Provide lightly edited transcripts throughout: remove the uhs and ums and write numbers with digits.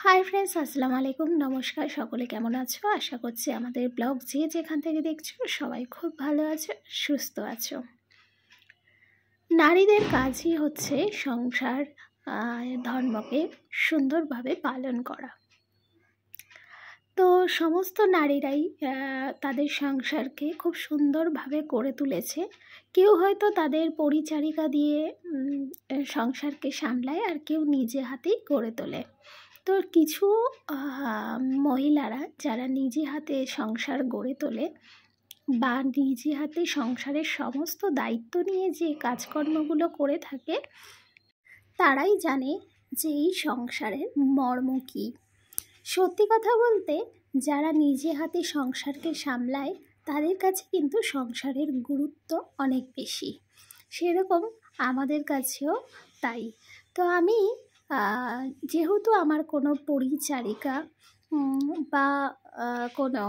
Hi friends, আসসালামু আলাইকুম। নমস্কার, সকলে কেমন আছো? আশা করছি আমাদের ব্লগ যে যেখান থেকে দেখছো সবাই খুব ভালো আছো, সুস্থ আছো। নারীদের কাজই হচ্ছে সংসার ধর্মকে সুন্দরভাবে পালন করা। তো সমস্ত নারীরাই তাদের সংসারকে খুব সুন্দরভাবে করে তুলেছে। কেউ হয়তো তাদের পরিচারিকা দিয়ে সংসারকে সামলায়, আর কেউ নিজে হাতেই গড়ে তোলে। তো কিছু মহিলারা যারা নিজে হাতে সংসার গড়ে তোলে বা নিজে হাতে সংসারের সমস্ত দায়িত্ব নিয়ে যে কাজকর্মগুলো করে থাকে, তারাই জানে যে এই সংসারের মর্ম কী। সত্যি কথা বলতে, যারা নিজে হাতে সংসারকে সামলায় তাদের কাছে কিন্তু সংসারের গুরুত্ব অনেক বেশি। সেরকম আমাদের কাছেও তাই। তো আমি যেহেতু আমার কোনো পরিচারিকা বা কোনো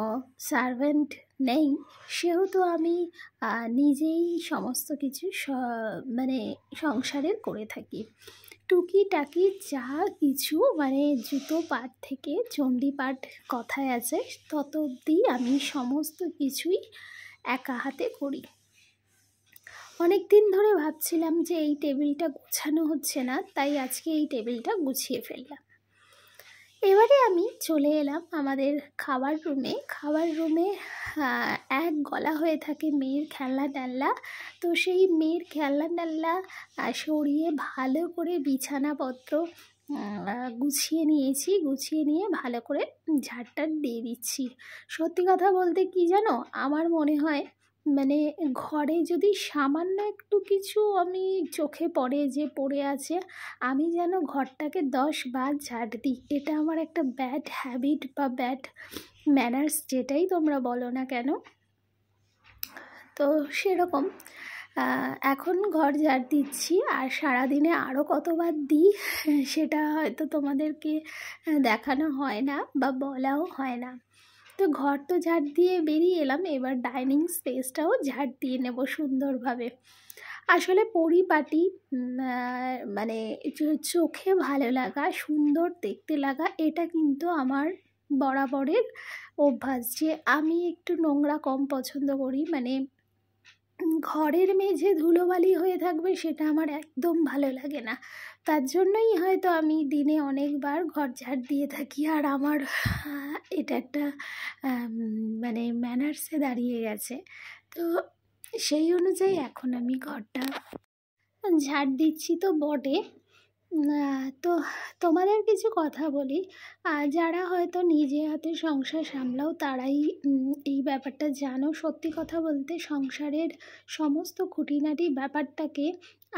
সার্ভেন্ট নেই, সেহেতু আমি নিজেই সমস্ত কিছু সংসারের করে থাকি। টুকিটাকি যা কিছু জুতো পাট থেকে চণ্ডী পাট কথায় আছে, তত অবধি আমি সমস্ত কিছুই একা হাতে করি। অনেক দিন ধরে ভাবছিলাম যে এই টেবিলটা গোছানো হচ্ছে না, তাই আজকে এই টেবিলটা গুছিয়ে ফেললাম। এবারে আমি চলে এলাম আমাদের খাবার রুমে এক গলা হয়ে থাকে মেয়ের খেলনা টেলনা। তো সেই মেয়ের খেলনা টেলনা সরিয়ে ভালো করে বিছানাপত্র গুছিয়ে নিয়ে ভালো করে ঝাড়টার দিয়ে দিচ্ছি। সত্যি কথা বলতে কি জানো, আমার মনে হয় ঘরে যদি সামান্য একটু কিছু আমি চোখে পড়ে যে পড়ে আছে, আমি যেন ঘরটাকে 10 বার ঝাড় দিই। এটা আমার একটা ব্যাড হ্যাবিট বা ব্যাড ম্যানার্স, যেটাই তোমরা বলো না কেন। তো সেরকম এখন ঘর ঝাড় দিচ্ছি, আর সারাদিনে আরও কতবার দিই সেটা হয়তো তোমাদেরকে দেখানো হয় না বা বলাও হয় না। তো ঘর তো ঝাড় দিয়ে বেরিয়ে এলাম, এবার ডাইনিং স্পেসটাও ঝাড় দিয়ে নেব সুন্দরভাবে। আসলে পরিপাটি চোখে ভালো লাগা, সুন্দর দেখতে লাগা, এটা কিন্তু আমার বরাবরের অভ্যাস যে আমি একটু নোংরা কম পছন্দ করি। ঘরের মেঝে ধুলোবালি হয়ে থাকবে সেটা আমার একদম ভালো লাগে না। তার জন্যই হয়তো আমি দিনে অনেকবার ঘর ঝাড় দিয়ে থাকি, আর আমার এটা একটা ম্যানার্সে দাঁড়িয়ে গেছে। তো সেই অনুযায়ী এখন আমি ঘরটা ঝাড় দিচ্ছি তো বটে। তো তোমাদের কিছু কথা বলি, যারা হয়তো নিজে হাতে সংসার সামলাও তারাই এই ব্যাপারটা জানো। সত্যি কথা বলতে সংসারের সমস্ত খুঁটিনাটি ব্যাপারটাকে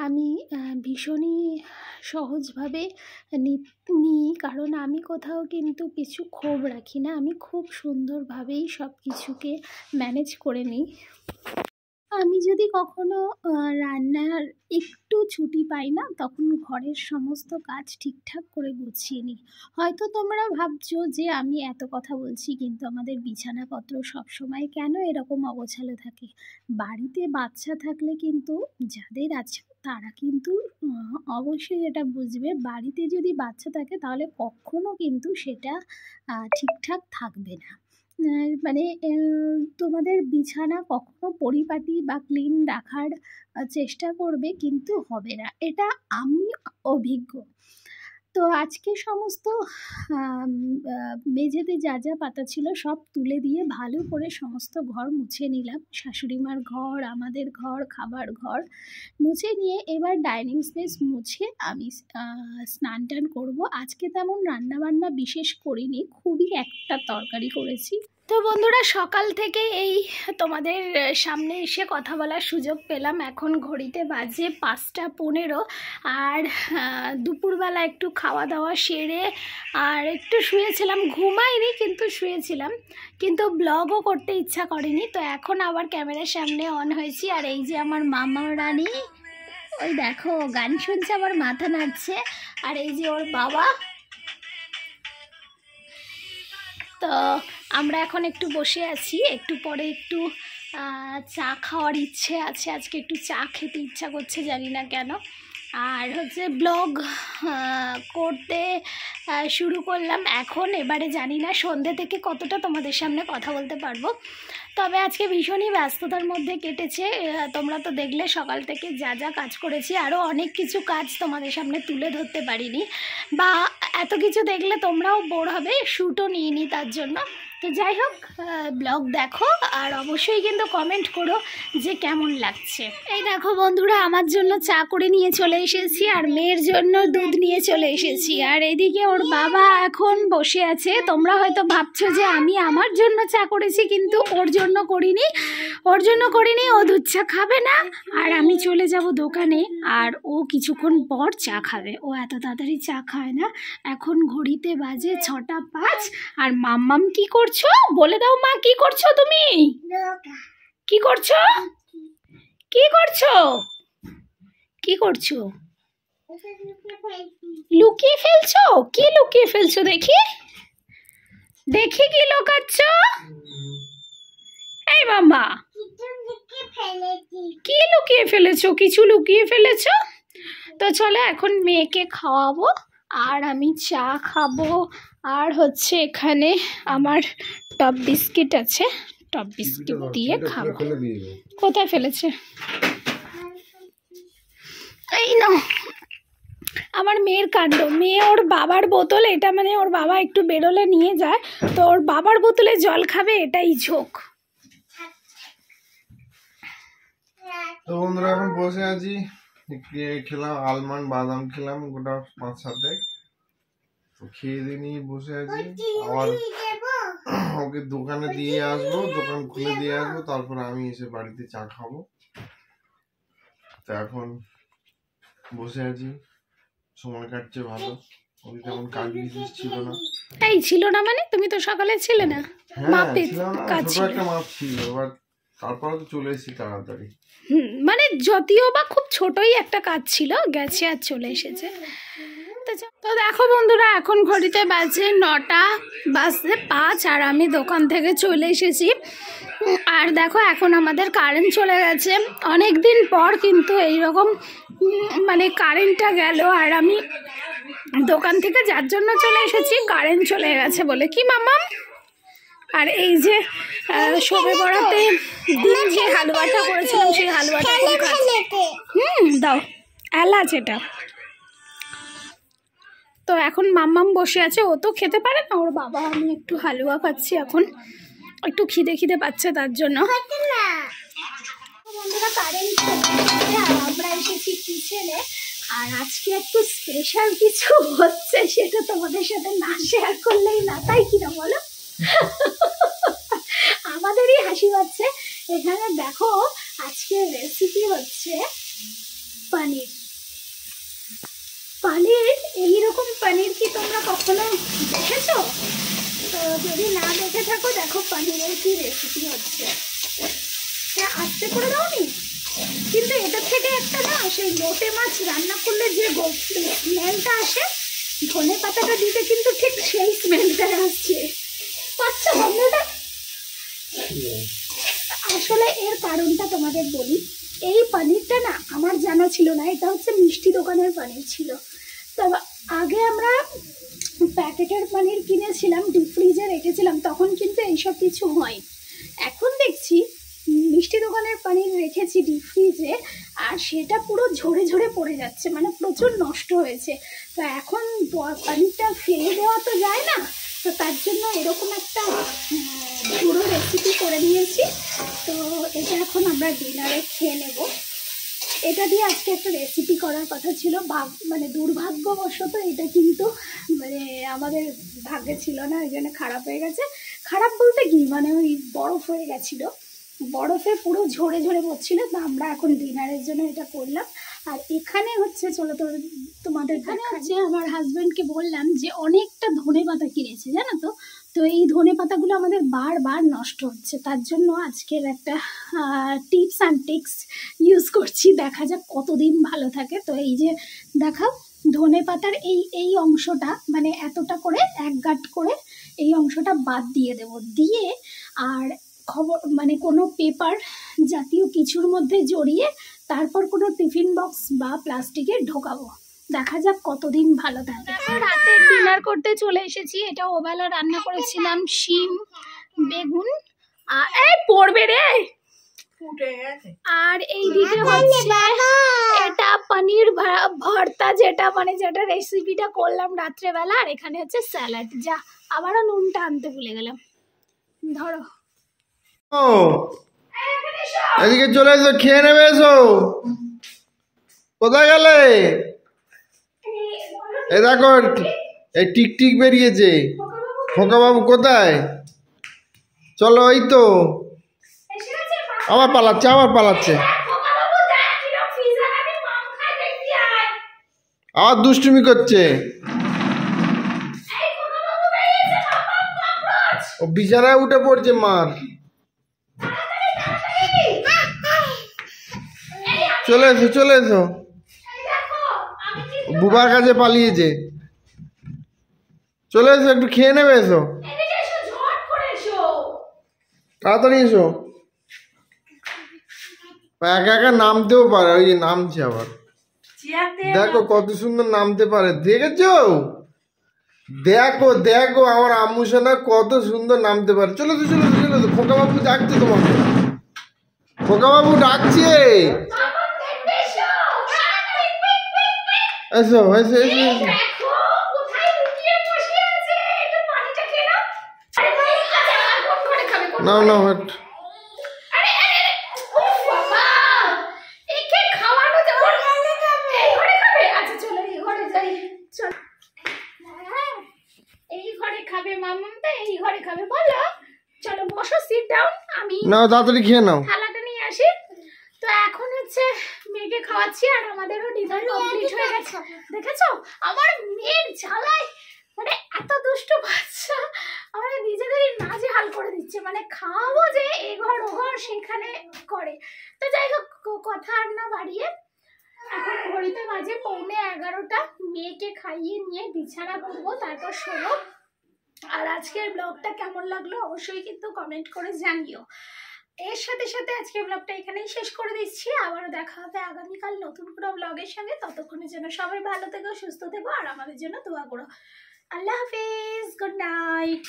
আমি ভীষণই সহজভাবে নিই, কারণ আমি কোথাও কিন্তু কিছু ক্ষোভ রাখি না। আমি খুব সুন্দরভাবেই সব কিছুকে ম্যানেজ করে নিই। আমি যদি কখনো রান্নার একটু ছুটি পাই না, তখন ঘরের সমস্ত কাজ ঠিকঠাক করে গুছিয়ে নিই। হয়তো তোমরা ভাবছো যে আমি এত কথা বলছি, কিন্তু আমাদের বিছানাপত্র সবসময় কেন এরকম অগোছালো থাকে। বাড়িতে বাচ্চা থাকলে কিন্তু যাদের আছে তারা কিন্তু অবশ্যই এটা বুঝবে, বাড়িতে যদি বাচ্চা থাকে তাহলে কখনো কিন্তু সেটা ঠিকঠাক থাকবে না। তোমাদের বিছানা কখনো পরিপাটি বা ক্লিন রাখার চেষ্টা করবে, কিন্তু হবে না, এটা আমি অভিজ্ঞ। তো আজকে সমস্ত মেঝেতে যা যা পাতা ছিল সব তুলে দিয়ে ভালো করে সমস্ত ঘর মুছে নিলাম। শাশুড়িমার ঘর, আমাদের ঘর, খাবার ঘর মুছে নিয়ে এবার ডাইনিং স্পেস মুছে আমি স্নান টান করবো। আজকে তেমন রান্নাবান্না বিশেষ করিনি, খুবই একটা তরকারি করেছি। তো বন্ধুরা, সকাল থেকে এই তোমাদের সামনে এসে কথা বলার সুযোগ পেলাম। এখন ঘড়িতে বাজে 5:15, আর দুপুরবেলা একটু খাওয়া দাওয়া সেরে আর একটু শুয়েছিলাম, ঘুমাইনি কিন্তু শুয়েছিলাম, কিন্তু ব্লগও করতে ইচ্ছা করেনি। তো এখন আবার ক্যামেরার সামনে অন হয়েছি, আর এই যে আমার মামা রানী, ওই দেখো গান শুনছে, আমার মাথা নাড়ছে, আর এই যে ওর বাবা। তো আমরা এখন একটু বসে আছি, একটু পরে একটু চা খাওয়ার ইচ্ছে আছে। আজকে একটু চা খেতে ইচ্ছা করছে, জানি না কেন। আর হচ্ছে ব্লগ করতে শুরু করলাম এখন। এবারে জানি না সন্ধ্যে থেকে কতটা তোমাদের সামনে কথা বলতে পারবো, তবে আজকে ভীষণই ব্যস্ততার মধ্যে কেটেছে। তোমরা তো দেখলে সকাল থেকে যা যা কাজ করেছি, আরও অনেক কিছু কাজ তোমাদের সামনে তুলে ধরতে পারিনি, বা এত কিছু দেখলে তোমরাও বোর হবে, শ্যুটও নিইনি তার জন্য। তো যাই হোক, ব্লগ দেখো আর অবশ্যই কিন্তু কমেন্ট করো যে কেমন লাগছে। এই দেখো বন্ধুরা, আমার জন্য চা করে নিয়ে চলে এসেছি আর মেয়ের জন্য দুধ নিয়ে চলে এসেছি, আর এদিকে ওর বাবা এখন বসে আছে। তোমরা হয়তো ভাবছো যে আমি আমার জন্য চা করেছি, কিন্তু ওর জন্য করিনি। ও দুধ চা খাবে না, আর আমি চলে যাব দোকানে, আর ও কিছুক্ষণ পর চা খাবে। ও এত তাড়াতাড়ি চা খায় না। এখন ঘড়িতে বাজে 6টা 5। আর মাম্মাম কি করছো বলে দাও মা, কি করছো তুমি? কি করছো? কি করছো? কি করছো? লুকিয়ে ফেলছো? কি লুকিয়ে ফেলছো দেখি? দেখি কি লুকাচ্ছ? এই মাম্মা, কি লুকিয়ে ফেলেছো? কিছু লুকিয়ে ফেলেছো? তো চলো এখন মেয়েকে খাওয়াবো, আর আমি চা খাবো। আর হচ্ছে এখানে আমার টপ বিস্কিট আছে, টপ বিস্কিট দিয়ে খাবো। কোথায় ফেলেছে? এই না, আমার মেয়ের কাণ্ড। মেয়ে ওর বাবার বোতল, এটা মানে ওর বাবা একটু বেরোলে নিয়ে যায়, তো ওর বাবার বোতলে জল খাবে, এটাই ঝোঁক। তো বন্ধুরা এখন বসে আছি, খেলাম আলমন্ড বাদাম, খেলাম গোটা 5-7, তো খেয়ে দিয়ে নিয়ে বসে আছি। আবার ওকে দোকানে দিয়ে আসবো, দোকান খুলে দিয়ে আসবো, তারপর আমি এসে বাড়িতে চা খাবো। তো এখন বসে আছি, সময় কাটছে ভালো। ওই তেমন কাজ বিশেষ ছিল না। এই ছিল না মানে? তুমি তো সকালে ছিলে না, মাপে কাজ ছিল, ছোট একটা মাপ ছিল, এবার তারপরে তো চলে এসেছি তাড়াতাড়ি। মানে যদিও বা খুব ছোটই একটা কাজ ছিল, গেছে আর চলে এসেছে। তো দেখো বন্ধুরা, এখন ঘড়িতে বাজে 9টা বাজতে 5, আর আমি দোকান থেকে চলে এসেছি। আর দেখো এখন আমাদের কারেন্ট চলে গেছে, অনেক দিন পর কিন্তু এইরকম মানে কারেন্টটা গেল। আর আমি দোকান থেকে যার জন্য চলে এসেছি, কারেন্ট চলে গেছে বলে। কি মাম্মাম? আর এই যে শবে বরাতে দিন যে হালুয়াটা করেছিলাম, সেই হালুয়াটা দাও, এলাচ এটা। তো এখন মাম্মাম বসে আছে, ও তো খেতে পারে না, ওর বাবা আমি একটু হালুয়া খাচ্ছি, এখন একটু খিদে পাচ্ছে তার জন্য। বন্ধুরা কারেন্ট আর আমরা এসেছি কিচেনে, আর আজকে একটু স্পেশাল কিছু হচ্ছে, সেটা তোমাদের সাথে না শেয়ার করলেই না, তাই কিনা বলো? আমাদেরই হাসি পাচ্ছে। এখানে দেখো আজকে রেসিপি হচ্ছে পনির। এইরকম পনির কি তোমরা কখনো দেখেছো? তো যদি না দেখে থাকো, দেখো পনিরের কি রেসিপি হচ্ছে। আস্তে করে দাওনি, কিন্তু এটার থেকে একটা না, সেই লোটে মাছ রান্না করলে যে স্মেলটা আসে, ধনে পাতাটা দিতে কিন্তু ঠিক সেই স্মেলটা আসছে। পাচ্ছ বন্ধুটা? আসলে এর কারণটা তোমাদের বলি। এই পনিরটা না আমার জানা ছিল না, এটা হচ্ছে মিষ্টি দোকানের পনির ছিল। তবে আগে আমরা প্যাকেটের পনির কিনেছিলাম, ডিপ ফ্রিজে রেখেছিলাম, তখন কিন্তু এইসব কিছু হয়। এখন দেখছি মিষ্টি দোকানের পনির রেখেছি ডিপ ফ্রিজে, আর সেটা পুরো ঝরে ঝরে পড়ে যাচ্ছে, মানে প্রচুর নষ্ট হয়েছে। তো এখন পনিরটা ফেলে দেওয়া তো যায় না, তো তার জন্য এরকম একটা পুরো রেসিপি করে নিয়েছি। তো এটা এখন আমরা ডিনারে খেয়ে নেব। এটা দিয়ে আজকে একটা রেসিপি করার কথা ছিল, মানে দুর্ভাগ্যবশত এটা কিন্তু মানে আমাদের ভাগ্যে ছিল না, ওই জন্য খারাপ হয়ে গেছে। খারাপ বলতে কি, মানে ওই বরফ হয়ে গেছিলো, বরফে পুরো ঝরে ঝরে পড়ছিল। তো আমরা এখন ডিনারের জন্য এটা করলাম। আর এখানে হচ্ছে, চলো তো তোমাদের এখানে হচ্ছে, আমার হাজব্যান্ডকে বললাম যে অনেকটা ধনে পাতা কিনেছে, জানো তো। তো এই ধনে পাতাগুলো আমাদের বারবার নষ্ট হচ্ছে, তার জন্য আজকের একটা টিপস অ্যান্ড ট্রিক্স ইউজ করছি, দেখা যাক কতদিন ভালো থাকে। তো এই যে দেখাও, ধনে পাতার এই অংশটা, মানে এতটা করে 1 গাঁট করে এই অংশটা বাদ দিয়ে দেব, দিয়ে আর মানে কোনো পেপার জাতীয় কিছুর মধ্যে জড়িয়ে তারপর কোনো টিফিন বক্স বা প্লাস্টিকে ঢোকাবো, দেখা যাক কতদিন ভালো থাকে। রাতে ডিনার করতে চলে এসেছি। এটা ওবেলা রান্না করেছিলাম শিম বেগুন আর এই পড়বে রে। আর এই দিকে হচ্ছে এটা পনির ভর্তা, যেটা মানে যেটা রেসিপিটা করলাম রাত্রেবেলা। আর এখানে হচ্ছে স্যালাড। যা আবারও নুনটা আনতে ভুলে গেলাম। ধরো ও এদিকে চলে এসো, খেয়ে নেবে। এসো, কোথায় গেলে? এই দেখো এই টিকটিক বেরিয়েছে। খোকা বাবু কোথায়? চলো, এই তো আবার পালাচ্ছে, আবার পালাচ্ছে, আবার দুষ্টুমি করছে। ও বিছানায় উঠে পড়ছে মার। চলে এসো, চলে এসো। বুবার কাছে পালিয়েছে। চলে এসো, একটু খেয়ে নেবে। এসো, তাড়াতাড়ি এসো। একা একা নামতেও পারে, ওই যে নামছে আবার। দেখো কত সুন্দর নামতে পারে, দেখেছো? দেখো দেখো আমার আম্মু সোনা কত সুন্দর নামতে পারে। চলো তো, চলো তো, চলো তো। খোকা বাবু ডাকছে তোমাকে, খোকা বাবু ডাকছে। এসো এসো এসো এসো। নাও নাও হাট। নাও তাড়াতাড়ি খেয়ে নাও। থালাটা নিয়ে আসি। তো এখন হচ্ছে মেয়েকে খাওয়াচ্ছি আর আমাদেরও ডিনার কমপ্লিট হয়ে গেছে। দেখেছো আমার মেয়ের জ্বালায়, মানে এত দুষ্টু বাচ্চা আমাদের নিজেদেরই নাজেহাল করে দিচ্ছে। মানে খাওয়াবো যে এঘর ওঘর সেখানে করে। তো যাই হোক, কথা আর না বাড়িয়ে এখন ঘড়িতে বাজে 11:15। মেয়েকে খাইয়ে নিয়ে বিছানা করবো, তারপর শোবো। আর আজকের ব্লগটা কেমন লাগলো অবশ্যই কিন্তু কমেন্ট করে জানিও। এর সাথে সাথে আজকের ব্লগটা এখানেই শেষ করে দিচ্ছি। আবারও দেখা হবে আগামীকাল নতুন কোনো ব্লগের সঙ্গে। ততক্ষণের জন্য সবাই ভালো থেকো, সুস্থ থেকো আর আমাদের জন্য দোয়া করো। আল্লাহ হাফিজ, গুড নাইট।